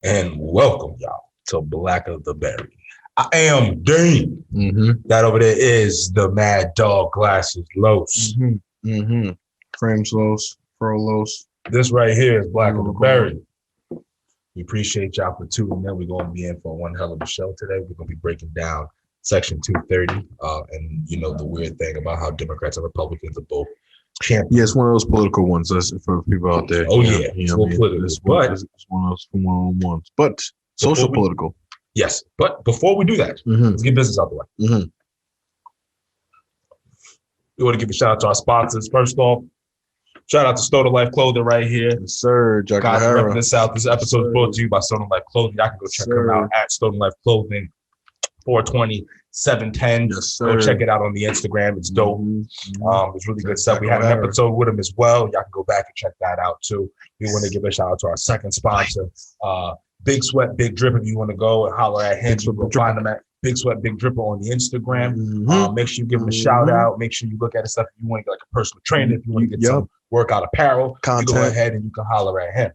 and welcome y'all to Black of the Berry. I am Dean. That over there is the Mad Dog Glasses Los. Frames Los, Furlos. This right here is Black of the Berry. We appreciate y'all for tuning in. We're going to be in for one hell of a show today. We're going to be breaking down Section 230 and, you know, the weird thing about how Democrats and Republicans are both champions. Yeah, it's one of those political ones. That's for people out there. Oh, yeah. It's political. It's one of those one-on-ones. But social political. Yes. But before we do that, let's get business out the way. We want to give a shout out to our sponsors. First off, shout out to Stoner Life Clothing right here. Yes, sir. Jack Guys, O'Hara. repping this out. This episode is brought to you by Stoner Life Clothing. Y'all can go check them out at Stoner Life Clothing, 420 710. Yes, sir. Go check it out on the Instagram. It's dope. It's really good stuff. We had an episode with them as well. Y'all can go back and check that out too. We want to give a shout out to our second sponsor, Big Sweat, Big Drip. If you want to go and holler at him, you can find them at Big Sweat, Big Dripper on the Instagram. Make sure you give him a shout out. Make sure you look at his stuff. If you want to get like a personal trainer, if you want to get some workout apparel, you go ahead and you can holler at him.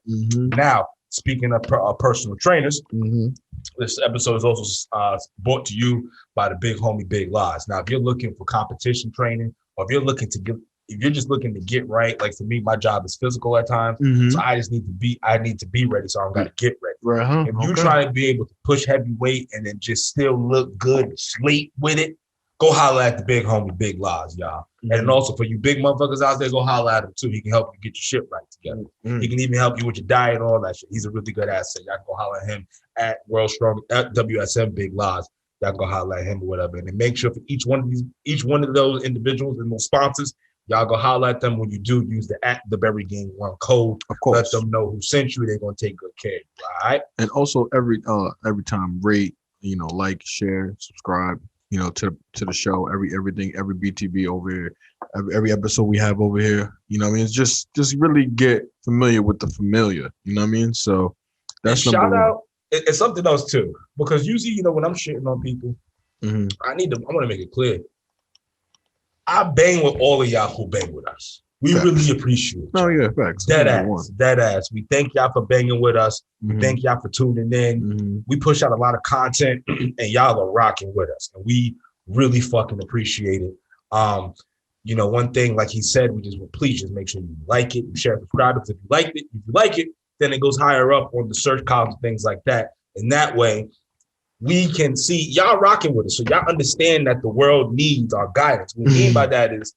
Now, speaking of personal trainers, this episode is also brought to you by the big homie Big Lies. Now, if you're looking for competition training, or if you're looking to get, if you're just looking to get right, like for me, my job is physical at times, so I need to be ready, so I'm gonna get ready. If you try to be able to push heavy weight and then just still look good, slate with it, go holler at the big homie Big Lies, y'all. And also for you big motherfuckers out there, go holler at him too. He can help you get your shit right together. He can even help you with your diet and all that shit. He's a really good asset. Y'all can go holler at him at World Strong at WSM Big Lies. Y'all can go holler at him or whatever. And then make sure for each one of those individuals and those sponsors, y'all go holler at them. When you do, use the @TheBerry Gang 1 code. Of course. Let them know who sent you. They're gonna take good care of you. All right. And also every time rate, like, share, subscribe, to the show, every BTB over here, every episode we have over here, it's just really get familiar with the familiar, you know what I mean? So that's shout out. It's something else too, because usually, when I'm shitting on people, I want to make it clear. I bang with all of y'all who bang with us. We really appreciate it. Oh yeah, facts. Dead ass. We thank y'all for banging with us. We thank y'all for tuning in. We push out a lot of content, and y'all are rocking with us, and we really fucking appreciate it. One thing, like he said, please just make sure you like it, you share, subscribe. If you like it, then it goes higher up on the search columns, things like that, and that way we can see y'all rocking with us, so y'all understand that the world needs our guidance. What we mean by that is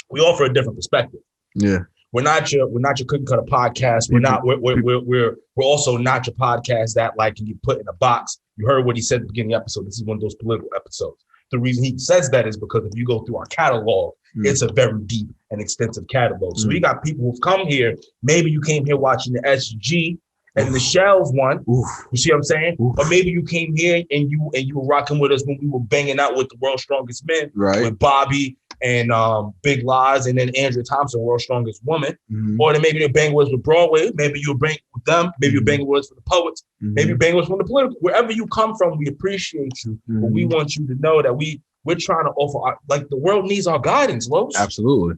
we offer a different perspective. Yeah, we're not your cookie cutter podcast. We're also not your podcast that like can get put in a box. You heard what he said at the beginning of the episode. This is one of those political episodes. The reason he says that is because if you go through our catalog, it's a very deep and extensive catalog. So we got people who've come here. Maybe you came here watching the SG and the Shells one. You see what I'm saying? Or maybe you came here and you were rocking with us when we were banging out with the World's Strongest Men, with Bobby and Big Lies, and then Andrea Thompson, World's Strongest Woman. Or then maybe you're banging with us with Broadway. Maybe you're banging with them. Maybe you're banging with us for the poets. Maybe you're banging with us from the political. Wherever you come from, we appreciate you. But we want you to know that we're trying to offer, the world needs our guidance, Los. Absolutely.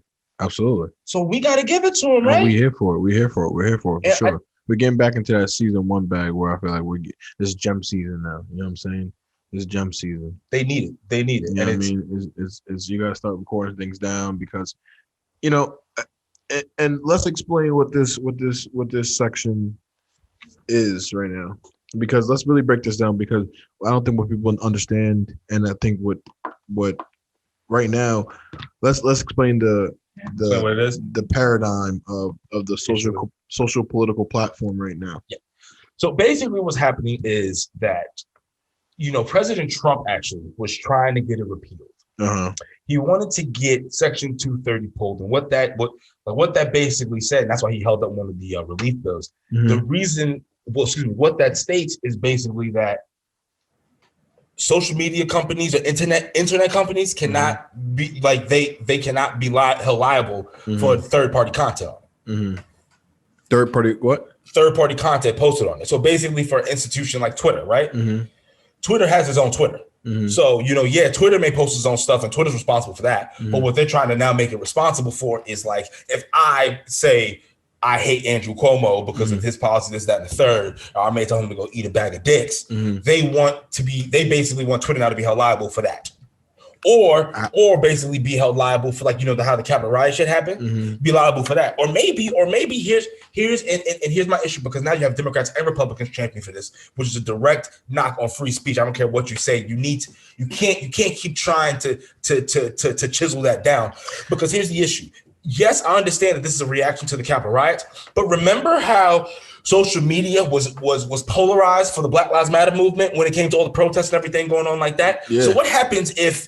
So we got to give it to them, right? We're here for it, for sure. We're getting back into that season 1 bag where I feel like this is gem season now. You know what I'm saying? This is gem season. They need it. You know what I mean? It's you got to start recording things down because, and let's explain what this section is right now. Because let's really break this down, because I don't think what people understand, and I think what right now, let's explain the paradigm of the social political platform right now. Yeah. So basically what's happening is that, President Trump actually was trying to get it repealed. He wanted to get Section 230 pulled, and what that basically said, and that's why he held up one of the relief bills. The reason, what that states is basically that social media companies or internet companies cannot be they cannot be held liable for third-party content. Third-party what? Third-party content posted on it. So basically for an institution like Twitter, right? Twitter has its own Twitter. So, Twitter may post its own stuff and Twitter's responsible for that. But what they're trying to now make it responsible for is like, if I say I hate Andrew Cuomo because of his policy, this, that, and the third. I may tell him to go eat a bag of dicks. They basically want Twitter now to be held liable for that. Or basically be held liable for how the Capitol riot shit happened, be liable for that. Or maybe here's my issue, because now you have Democrats and Republicans championing for this, which is a direct knock on free speech. I don't care what you say. You can't keep trying to chisel that down, because here's the issue. Yes, I understand that this is a reaction to the Capitol riots, but remember how social media was polarized for the Black Lives Matter movement when it came to all the protests and everything going on like that? Yeah. So what happens if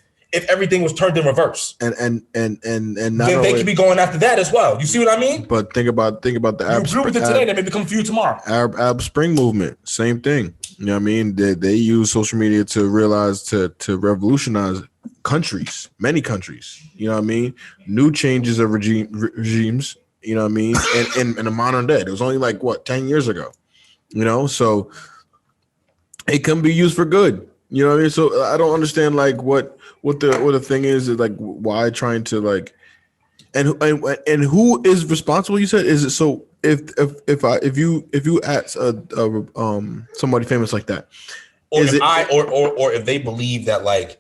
everything was turned in reverse? And then they could be going after that as well. You see what I mean? But think about the Arab Spring. You agree with it today, that may become for you tomorrow. Arab Spring movement, same thing. You know what I mean? They use social media to realize to revolutionize countries, many countries. You know what I mean? New changes of regimes. You know what I mean? And in the modern day, it was only 10 years ago. You know, so it can be used for good. You know what I mean? So I don't understand what the thing is why trying to and who is responsible? You said, is it so if you ask somebody famous like that, or if they believe that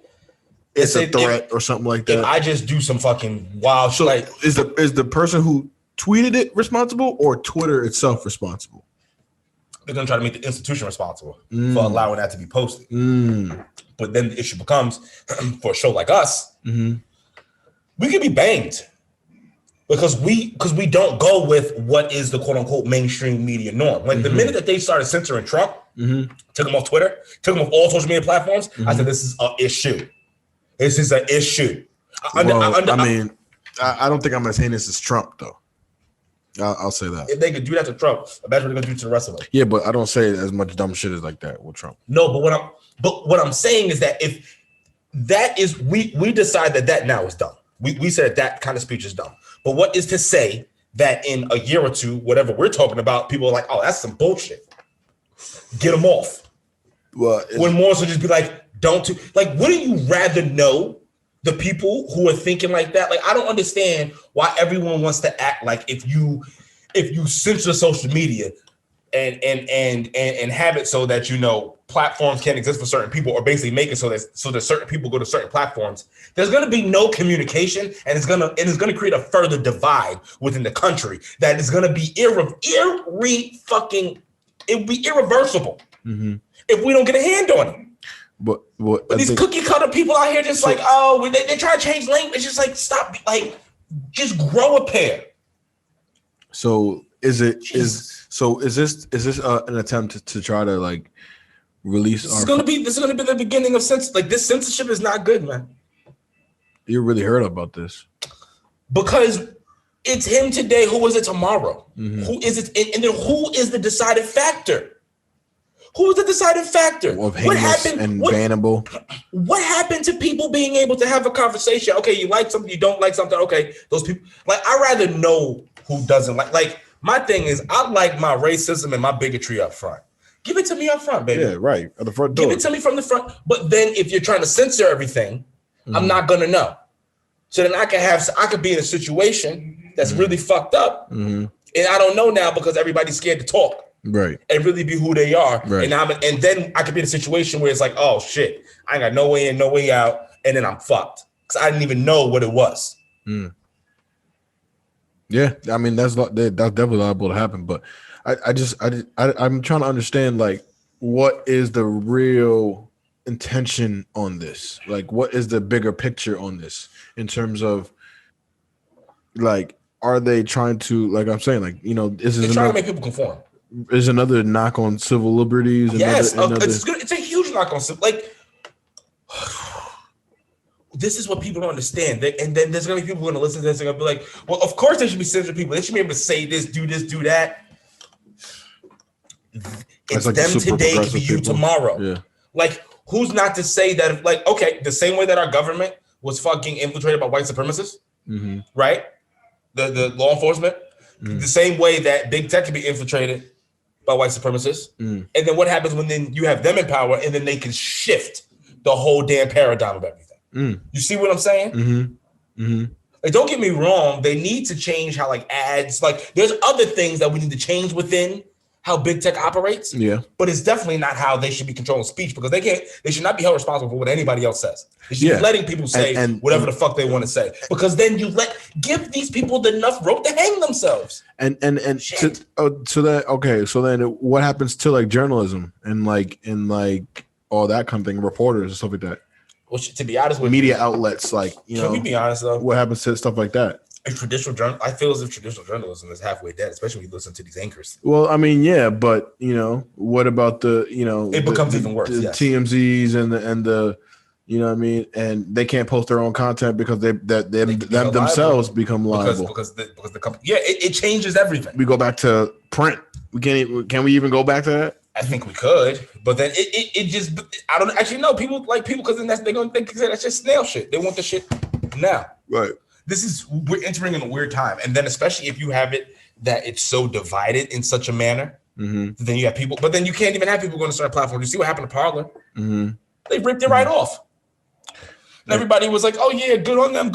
it's a threat or something like that, if I just do some fucking wild shit, is the person who tweeted it responsible, or Twitter itself responsible? They're gonna try to make the institution responsible for allowing that to be posted. But then the issue becomes, for a show like us, we could be banged because we don't go with what is the quote unquote mainstream media norm. The minute that they started censoring Trump, took him off Twitter, took him off all social media platforms, I said, this is an issue. This is an issue. I don't think I'm gonna say this is Trump though. I'll say that. If they could do that to Trump, imagine what they're gonna do to the rest of us. Yeah, but I don't say as much dumb shit as like that with Trump. No, but what I'm saying is that if that is we decide that now is dumb. We said that kind of speech is dumb. But what is to say that in a year or two, whatever we're talking about, people are like, oh, that's some bullshit. Get them off. Well, when more so just be like, wouldn't you rather know the people who are thinking like that? I don't understand why everyone wants to act like if you censor social media and have it so that platforms can't exist for certain people, or basically make it so that certain people go to certain platforms, there's going to be no communication, and it's going to create a further divide within the country that is going to be irreversible if we don't get a hand on it. But these cookie cutter people out here just they try to change language. It's just stop, just grow a pair. So is this an attempt to try to release? This is gonna be the beginning of this censorship is not good, man. You really heard about this because it's him today. Who is it tomorrow? Who is it? And then who is the deciding factor? Who is the deciding factor? Of heinous and bannable. What happened to people being able to have a conversation? Okay, you like something, you don't like something. Okay, those people. I'd rather know who doesn't like. My thing is, I like my racism and my bigotry up front. Give it to me up front, baby. Yeah, right. At the front door. Give it to me from the front. But then if you're trying to censor everything, I'm not gonna know. So then I could be in a situation that's really fucked up, and I don't know now because everybody's scared to talk. Right. And really be who they are. Right. And then I could be in a situation where it's like, oh shit, I ain't got no way in, no way out, and then I'm fucked. Because I didn't even know what it was. Yeah, I mean that's definitely liable to happen. But I'm trying to understand what is the real intention on this? What is the bigger picture on this in terms of are they trying to I'm saying this is trying to make people conform. Is another knock on civil liberties? Yes, it's a huge knock on civil. This is what people don't understand. And then there's gonna be people who are gonna listen to this. They're gonna be like, "Well, of course they should be censoring people. They should be able to say this, do that." It's them today to be you tomorrow. Yeah. Who's not to say that? Okay, the same way that our government was fucking infiltrated by white supremacists, right? The law enforcement, the same way that big tech can be infiltrated by white supremacists. And then what happens when then you have them in power and then they can shift the whole damn paradigm of everything? You see what I'm saying? Like, don't get me wrong, they need to change how like ads, like there's other things that we need to change within how big tech operates. Yeah. But it's definitely not how they should be controlling speech, because they should not be held responsible for what anybody else says. They should be letting people say whatever the fuck they want to say. Because then give these people enough rope to hang themselves. So then what happens to like journalism and like all that kind of thing, reporters and stuff like that? Well, to be honest with media outlets, like, can we be honest though? What happens to stuff like that? I feel as if traditional journalism is halfway dead, especially when you listen to these anchors. Well, I mean, yeah, but what about it becomes even worse. The TMZs and the what I mean, and they can't post their own content because they themselves become liable because the company. Yeah, it changes everything. We go back to print. Can we even go back to that? I think we could, but then it just, I don't actually know. People because then they're going to think that's just snail shit. They want the shit now. Right. We're entering in a weird time. And then especially if you have it that it's so divided in such a manner, then you have people, but then you can't even have people going to certain platforms. You see what happened to Parler? They ripped it right off. And everybody was like, oh yeah, good on them.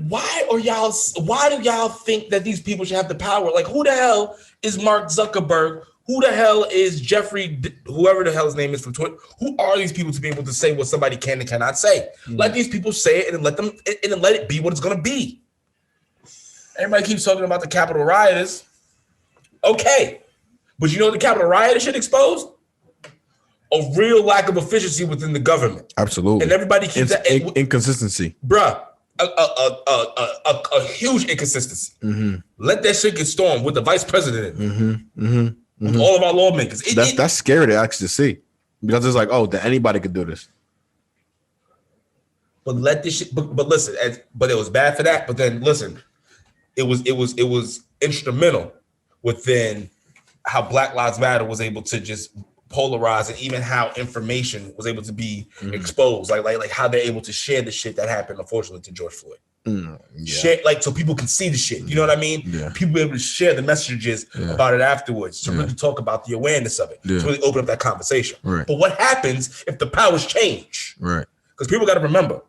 Why do y'all think that these people should have the power? Like, who the hell is Mark Zuckerberg? Who the hell is Jeffrey, whoever the hell his name is from Twitter? Who are these people to be able to say what somebody can and cannot say? Let these people say it and let it be what it's going to be. Everybody keeps talking about the Capitol rioters. Okay. But you know what the Capitol rioters should expose? A real lack of efficiency within the government. Absolutely. And everybody keeps that. Inconsistency. Bruh. A huge inconsistency. Let that shit get stormed with the vice president with all of our lawmakers. That's scary to actually see, because it's like, oh, that anybody could do this. But let this shit. But listen, but it was bad for that. But then listen, it was instrumental within how Black Lives Matter was able to just polarize, and even how information was able to be exposed, like how they're able to share the shit that happened, unfortunately, to George Floyd. Share, like, so people can see the shit. You know what I mean? Yeah. People be able to share the messages about it afterwards, to really talk about the awareness of it, to really open up that conversation. Right. But what happens if the powers change? Right. Because people got to remember,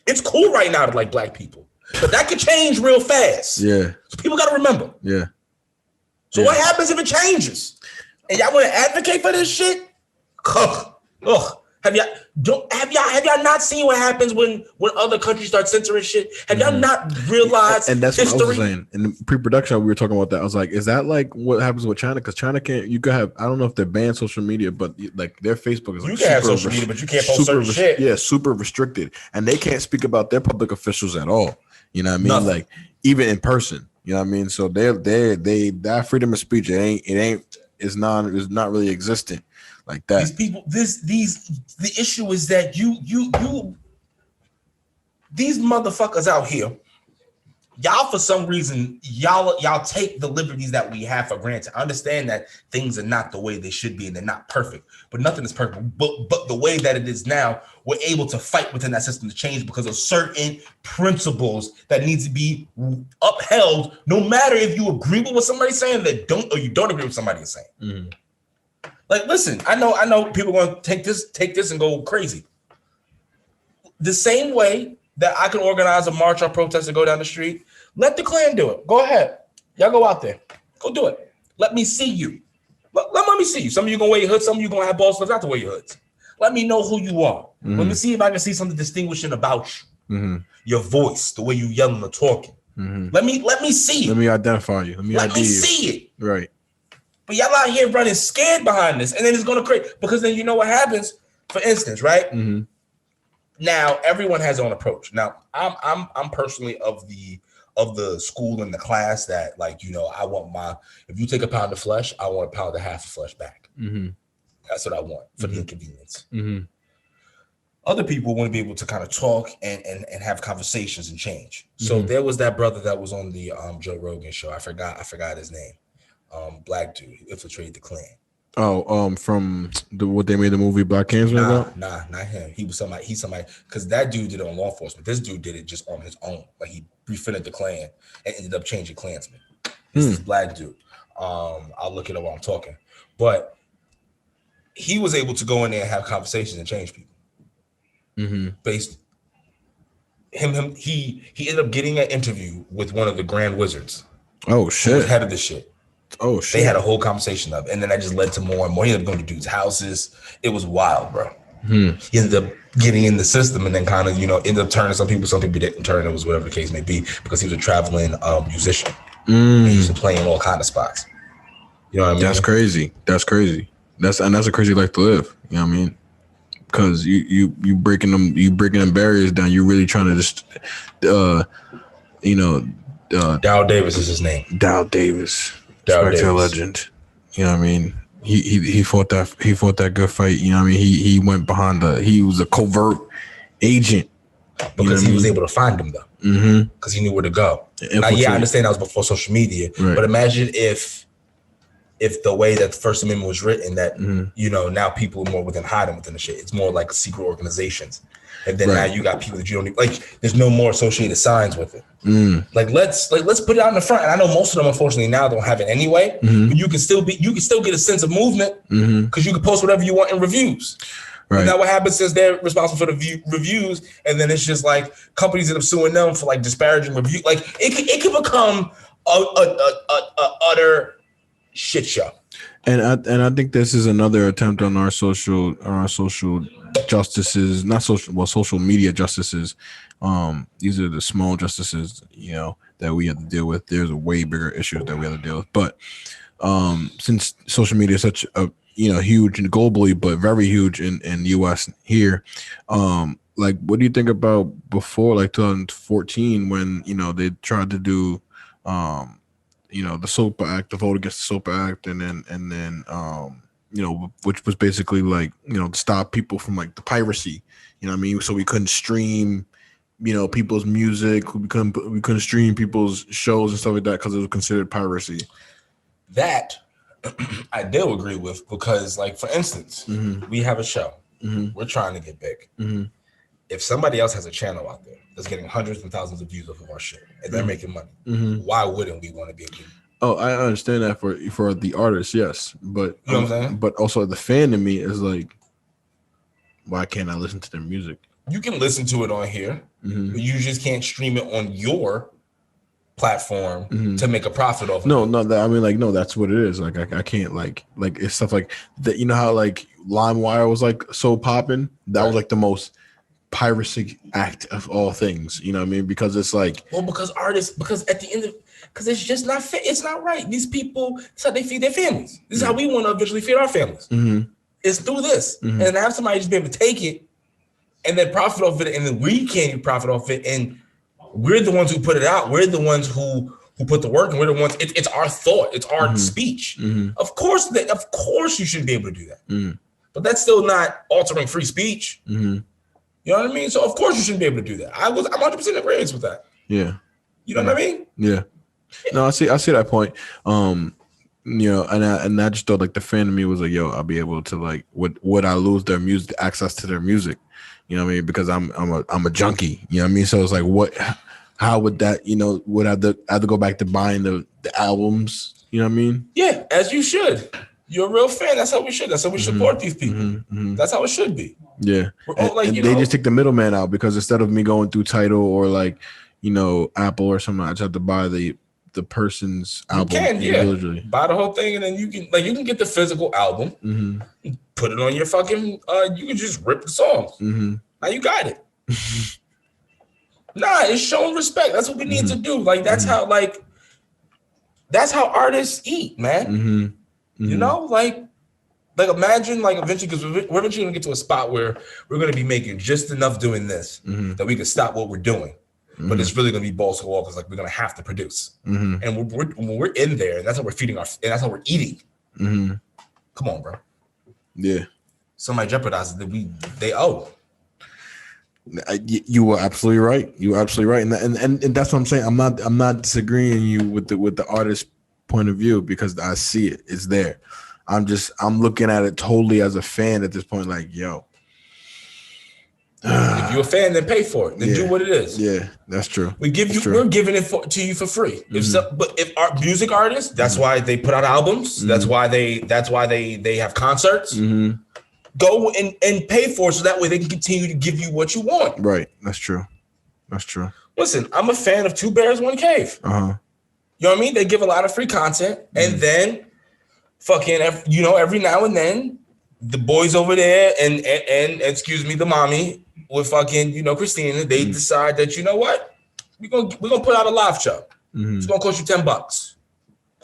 it's cool right now to like Black people, but that could change real fast. Yeah. So people got to remember. Yeah. So what happens if it changes? And y'all want to advocate for this shit? Ugh. Have y'all not seen what happens when other countries start censoring shit? Have y'all not realized? And that's history? what I was saying in the pre-production. We were talking about that. I was like, is that like what happens with China? Because China can't. You could have. I don't know if they're banned social media, but like their Facebook is like, you can have social media, but you can't post certain shit. Yeah, super restricted, and they can't speak about their public officials at all. You know what I mean? Nothing. Like even in person. You know what I mean? So they that freedom of speech is not really existent like that. These people, the issue is that you these motherfuckers out here, y'all for some reason, y'all take the liberties that we have for granted. I understand that things are not the way they should be and they're not perfect, but nothing is perfect. But the way that it is now, we're able to fight within that system to change because of certain principles that need to be upheld, no matter if you agree with what somebody's saying or you don't agree with somebody saying. Like, listen, I know people are going to take this and go crazy. The same way that I can organize a march or protest and go down the street, let the Klan do it. Go ahead. Y'all go out there. Go do it. Let me see you. Let me see you. Some of you going to wear your hoods. Some of you going to have balls left out to wear your hoods. Let me know who you are. Let me see if I can see something distinguishing about you. Your voice, the way you yelling or talking. Let me see it. Let me identify you. Let me see it. Right. But y'all out here running scared behind this, and then it's going to create, because then you know what happens. For instance, right? Now everyone has their own approach. Now I'm personally of the school and the class that, like, you know, I want if you take a pound of flesh, I want a pound and a half of flesh back. That's what I want for the inconvenience. Other people want to be able to kind of talk and have conversations and change. So there was that brother that was on the Joe Rogan show. I forgot his name. Black dude who infiltrated the Klan. Oh, from what they made the movie Black Klansman about? Nah, not him. He's somebody, because that dude did it on law enforcement. This dude did it just on his own. Like, he befriended the Klan and ended up changing Klansmen. This is Black dude. I'll look it up while I'm talking. But he was able to go in there and have conversations and change people. he ended up getting an interview with one of the Grand Wizards. Oh Who was shit. head of the shit. Oh They shit. had a whole conversation of it, and then that just led to more and more. He ended up going to dudes' houses. It was wild, bro. He ended up getting in the system and then kind of, ended up turning some people didn't turn. It was whatever the case may be, because he was a traveling musician. He used to play in all kind of spots. You know what I mean? That's crazy. That's crazy. That's a crazy life to live. You know what I mean? Because you breaking them barriers down. You're really trying to just, Dow Davis is his name. Dow Davis, Dow respect to a Davis. legend. You know what I mean? He fought that good fight. You know what I mean? He went behind he was a covert agent. Because he was able to find him, though. Because he knew where to go. Now, I understand that was before social media, right. But imagine if the way that the First Amendment was written, that now people are more within hiding within the shit. It's more like secret organizations, and then now you got people that you don't like. There's no more associated signs with it. Like let's put it out in the front. And I know most of them, unfortunately, now don't have it anyway. But you can still get a sense of movement because you can post whatever you want in reviews. Right. And now what happens is they're responsible for the reviews, and then it's just like companies end up suing them for like disparaging review. Like it can become a utter shit show. And I think this is another attempt on our social justices, social media justices. These are the small justices, that we have to deal with. There's a way bigger issues that we have to deal with. But since social media is such a huge and globally, but very huge in US here, like what do you think about before like 2014 when they tried to do the SOPA Act, the Vote Against the SOPA Act, and then which was basically like to stop people from like the piracy, what I mean, so we couldn't stream people's music, we couldn't stream people's shows and stuff like that because it was considered piracy. That I do agree with, because like for instance, we have a show, we're trying to get big. If somebody else has a channel out there that's getting hundreds and thousands of views off of our shit and they're making money, why wouldn't we want to be able to? Oh, I understand that for the artists, yes, but you know what I'm saying? But also the fan in me is like, why can't I listen to their music? You can listen to it on here, but you just can't stream it on your platform to make a profit off. No, that's what it is. Like I can't like it's stuff like that. You know how like LimeWire was like so popping? That was like the most piracy act of all things. You know what I mean? Because it's like, well, because at the end of, because it's just not fit. It's not right. These people, that's how they feed their families. This is how we want to eventually feed our families. It's through this, and have somebody just be able to take it and then profit off it, and then we can't profit off it, and we're the ones who put it out. We're the ones who put the work, and we're the ones. It's our thought. It's our speech. Of course, you shouldn't be able to do that. But that's still not altering free speech. You know what I mean? So of course you shouldn't be able to do that. I'm 100% agreeing with that. Yeah. You know what I mean? Yeah. No, I see that point. And I just thought like the fan of me was like, yo, I'll be able to like, would I lose their music, access to their music? You know what I mean? Because I'm a junkie. You know what I mean? So it's like, how would that, would I have to go back to buying the albums? You know what I mean? Yeah, as you should. You're a real fan. That's how we should. That's how we support these people. That's how it should be. Yeah. And they just take the middleman out, because instead of me going through Tidal or like, Apple or something, I just have to buy the person's album. You can, yeah. Buy the whole thing, and then you can get the physical album, put it on your fucking, you can just rip the songs. Now you got it. Nah, it's showing respect. That's what we need to do. Like that's how artists eat, man. Like imagine like eventually, because we're eventually gonna get to a spot where we're gonna be making just enough doing this that we can stop what we're doing. But it's really gonna be balls to the wall, because like we're gonna have to produce, and we're in there, and that's how we're feeding and that's how we're eating. Come on, bro. Yeah. Somebody jeopardizes that they owe. You were absolutely right. You were absolutely right, and that's what I'm saying. I'm not disagreeing you with the artist point of view, because I see it. It's there. I'm looking at it totally as a fan at this point. Like, yo. If you're a fan, then pay for it. Then do what it is. Yeah, that's true. We're giving it to you for free. But if our music artists, that's why they put out albums. That's why they have concerts. Go and pay for it, so that way they can continue to give you what you want. Right, that's true. That's true. Listen, I'm a fan of Two Bears, One Cave. Uh-huh. You know what I mean? They give a lot of free content, and then fucking, every now and then, the boys over there and excuse me, the mommy with fucking, Christina, they decide that, you know what? We're gonna put out a live show. It's gonna cost you $10.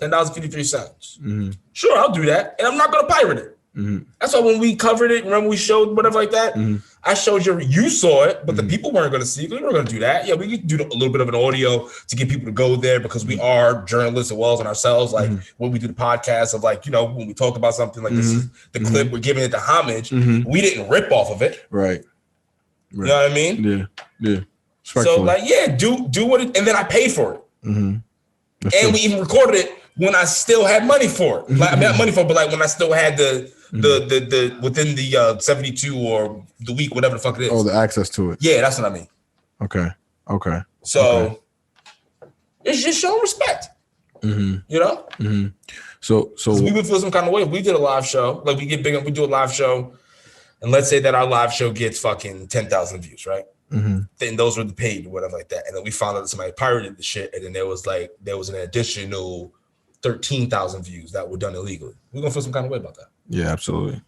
$10.53. Sure, I'll do that. And I'm not gonna pirate it. That's why when we covered it, remember we showed whatever like that, I showed you saw it, but the people weren't gonna see it. We weren't gonna do that. Yeah, we could do a little bit of an audio to get people to go there because we are journalists as well as ourselves. Like when we do the podcast of like, when we talk about something like this is the clip, we're giving it the homage. We didn't rip off of it. Right. You know what I mean? Yeah. So like, do what it, and then I paid for it. And we even recorded it when I still had money for it. Like, I mean, not money for it, but like when I still had the within the 72 or the week, whatever the fuck it is. Oh, the access to it. Yeah, that's what I mean. Okay. So it's just showing respect. So we would feel some kind of way if we did a live show. Like we get big up, we do a live show, and let's say that our live show gets fucking 10,000 views, right? Then those were the paid or whatever like that. And then we found out that somebody pirated the shit, and then there was an additional 13,000 views that were done illegally. We're gonna feel some kind of way about that. Yeah, absolutely.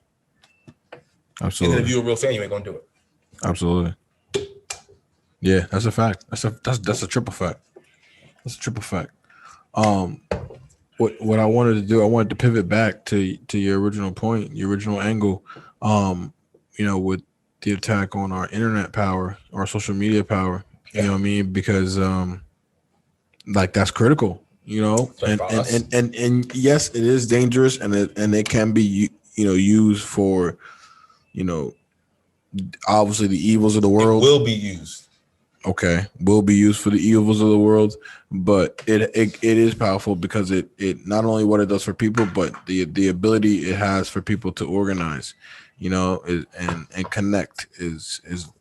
And then if you're a real fan, you ain't gonna do it. Absolutely. Yeah, that's a fact. That's a triple fact. That's a triple fact. What I wanted to do, I wanted to pivot back to your original point, your original angle. With the attack on our internet power, our social media power. You know what I mean? Because that's critical. And yes, it is dangerous, and it can be used for obviously the evils of the world. It will be used. Okay, will be used for the evils of the world, but it is powerful because it not only what it does for people, but the ability it has for people to organize, and connect is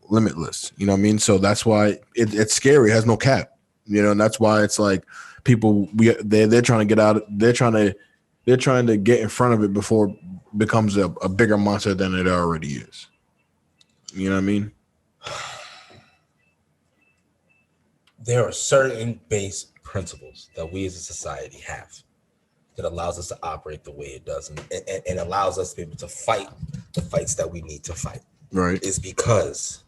limitless. You know what I mean? So that's why it's scary. It has no cap. And that's why it's like people they're trying to get out. They're trying to get in front of it before it becomes a bigger monster than it already is. You know what I mean? There are certain base principles that we as a society have that allows us to operate the way it does and allows us to be able to fight the fights that we need to fight. Right. Is because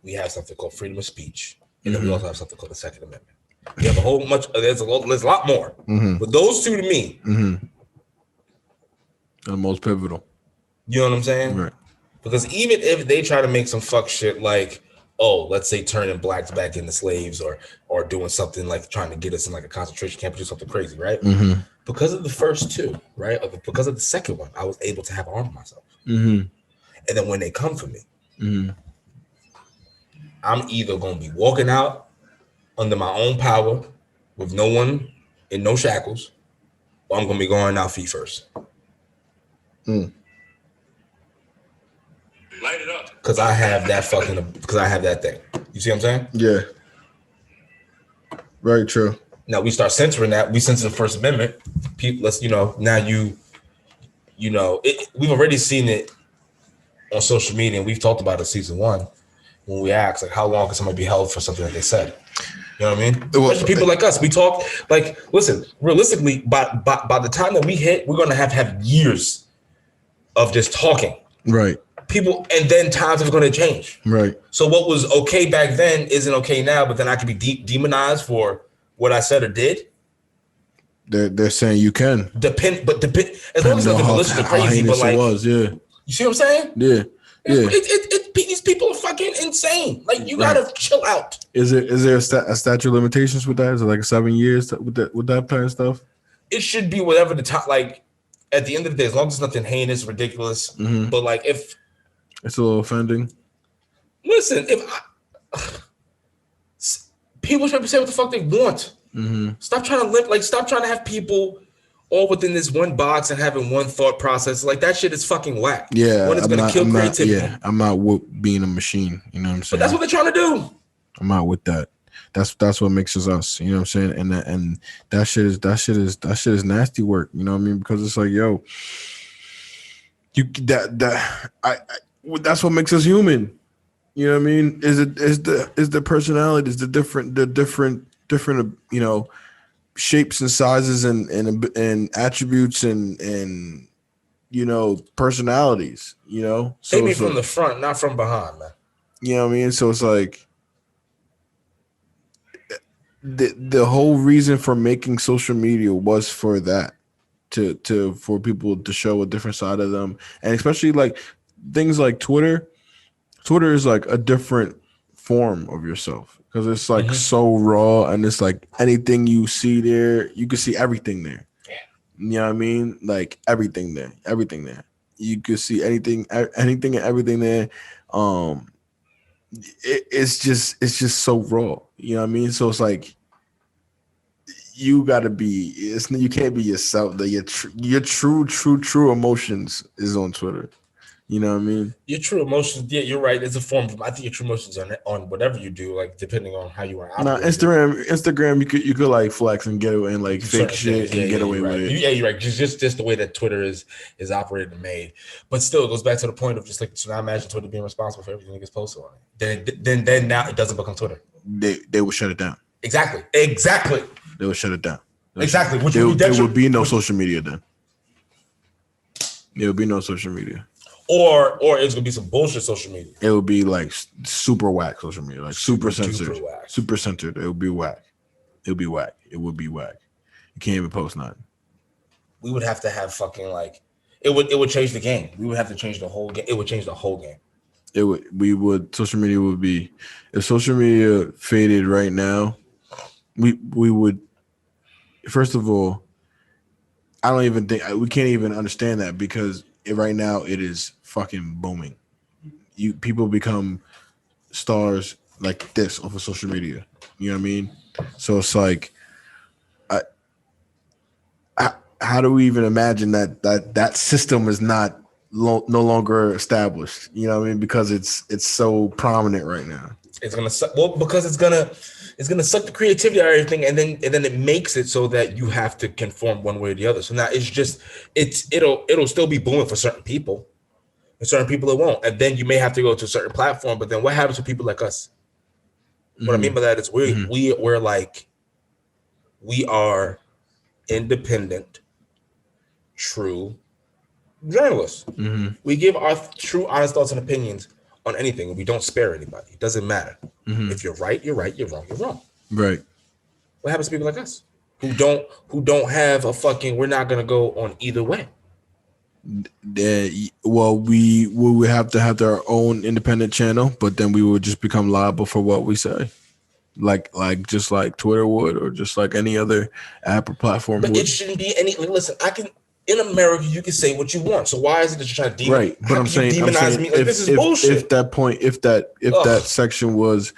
we have something called freedom of speech, and then we also have something called the Second Amendment. We have there's a lot more. But those two to me are the most pivotal. You know what I'm saying? Right. Because even if they try to make some fuck shit like, let's say turning blacks back into slaves or doing something like trying to get us in like a concentration camp or do something crazy, right? Because of the first two, right? Because of the second one, I was able to have armed myself. And then when they come for me, I'm either going to be walking out under my own power with no one in no shackles, or I'm going to be going out feet first. Light it up. Because I have that thing. You see what I'm saying? Yeah. Very true. Now we start censoring that. We censor the First Amendment. People, now we've already seen it on social media, and we've talked about it season 1 when we asked, like, how long can somebody be held for something that they said? You know what I mean? Especially people like us. We talk, like, listen, realistically, by the time that we hit, we're going to have years of just talking. Right. People, and then times are going to change. Right. So what was okay back then isn't okay now, but then I could be demonized for what I said or did. They're saying you can. Depend as long as it's malicious and crazy, but like, you see what I'm saying? Yeah. Yeah. These people are fucking insane. Like, you gotta chill out. Is there a statute of limitations with that? Is it like 7 years with that kind of stuff? It should be whatever the time. Like, at the end of the day, as long as it's nothing heinous, ridiculous. But like, if it's a little offending. Listen, people should say what the fuck they want. Stop trying to live. Like, stop trying to have people all within this one box and having one thought process. Like, that shit is fucking whack. Yeah, when it's gonna kill creativity. Yeah, I'm not with being a machine. You know what I'm saying? But that's what they're trying to do. I'm not with that. That's what makes us. You know what I'm saying? And that shit is nasty work. You know what I mean? Because it's like, yo, that's what makes us human. You know what I mean? Is the personality, is the different shapes and sizes and attributes and personalities. So Take me it's from like, the front, not from behind, man. you know what I mean. So it's like the whole reason for making social media was for that, for people to show a different side of them, and especially like things like Twitter. Twitter is like a different form of yourself because it's like so raw, and it's like anything you see there, you can see everything there. You know what I mean? Like everything there, everything there. You could see anything and everything there. Um, it's just so raw. You know what I mean? So it's like you gotta be. You can't be yourself. That your true emotions is on Twitter. You know what I mean? Your true emotions, yeah, you're right. It's a form of. I think your true emotions on whatever you do, like depending on how you want to Nah, operate. Instagram, you could like flex and get away and like fake Certain shit things, and get away you're with right. it. Yeah, you're right. Just the way that Twitter is operated and made, but still, it goes back to the point of just like, so now imagine Twitter being responsible for everything that gets posted on it. Then now it doesn't become Twitter. They would shut it down. Exactly. They would shut it down. Exactly. Which There would would be no social media then. There would be no social media. Or it's gonna be some bullshit social media. It would be like super whack social media, like super censored, whack. super censored. It would be whack. It would be whack. It would be whack. You can't even post nothing. We would have to have fucking like it would change the game. We would have to change the whole game. It would change the whole game. Social media would be, if social media faded right now, we would, first of all, I don't even think we can't even understand that because right now it is fucking booming. People become stars like this off of social media. You know what I mean? So it's like, how do we even imagine that system is not no longer established? You know what I mean? Because it's so prominent right now. It's gonna suck. Well, because it's gonna suck the creativity out of everything, and then it makes it so that you have to conform one way or the other. So now it'll still be booming for certain people, and certain people it won't. And then you may have to go to a certain platform. But then what happens to people like us? What I mean by that is we're like, we are independent, true journalists. We give our true, honest thoughts and opinions on anything. We don't spare anybody. It doesn't matter. If you're right, you're right. You're wrong, you're wrong. Right. What happens to people like us who don't have a fucking? We're not gonna go on either way. Well, we would have to have our own independent channel, but then we would just become liable for what we say, like just like Twitter would, or just like any other app or platform. But would. it shouldn't be any. Listen, I can. In America, you can say what you want. So why is it that you're trying to demonize? Right, but I'm saying me? Like, this is bullshit. If that section was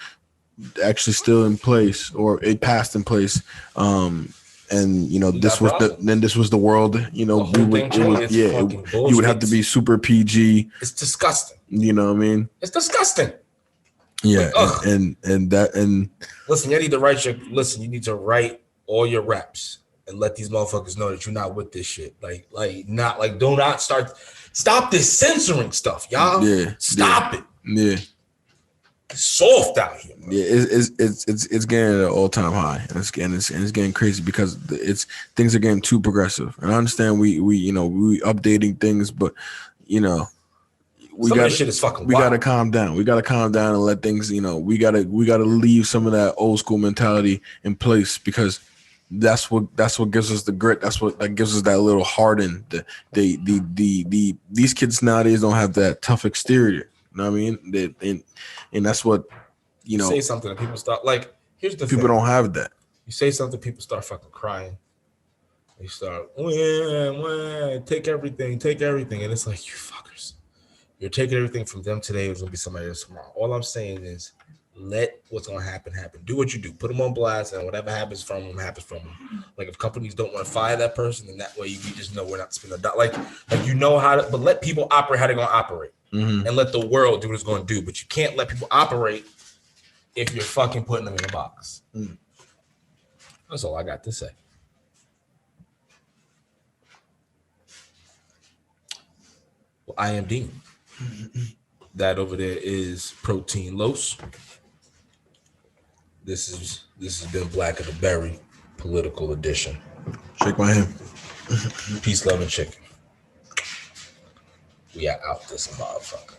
actually still in place, or it passed in place, and this was the world, you would have to be super PG. It's disgusting. You know what I mean? It's disgusting. Yeah, like, and listen, you need to write all your reps and let these motherfuckers know that you're not with this shit. Do not stop this censoring stuff, y'all. Yeah, stop it. Yeah. It's soft out here. Man. Yeah, it's getting at an all-time high, and it's getting crazy because things are getting too progressive. And I understand we updating things, but we gotta calm down. We gotta calm down and let things. We gotta leave some of that old school mentality in place, because that's what gives us the grit. That's what gives us that little harden. These kids nowadays don't have that tough exterior. You know what I mean? And that's what you say something and people start here's the people thing. Don't have that. You say something, people start fucking crying. They start take everything, and it's like, you fuckers. You're taking everything from them today. It's gonna be somebody else tomorrow. All I'm saying is, let what's gonna happen. Do what you do. Put them on blast, and whatever happens from them happens from them. Like, if companies don't want to fire that person, then that way we just know we're not spending a dollar. Like how to, but let people operate how they're gonna operate, and let the world do what it's gonna do. But you can't let people operate if you're fucking putting them in a box. That's all I got to say. Well, I am Dean. That over there is Protein Los. This is Bill Black of the Berry Political Edition. Shake my hand. Peace, love, and chicken. We are out this motherfucker.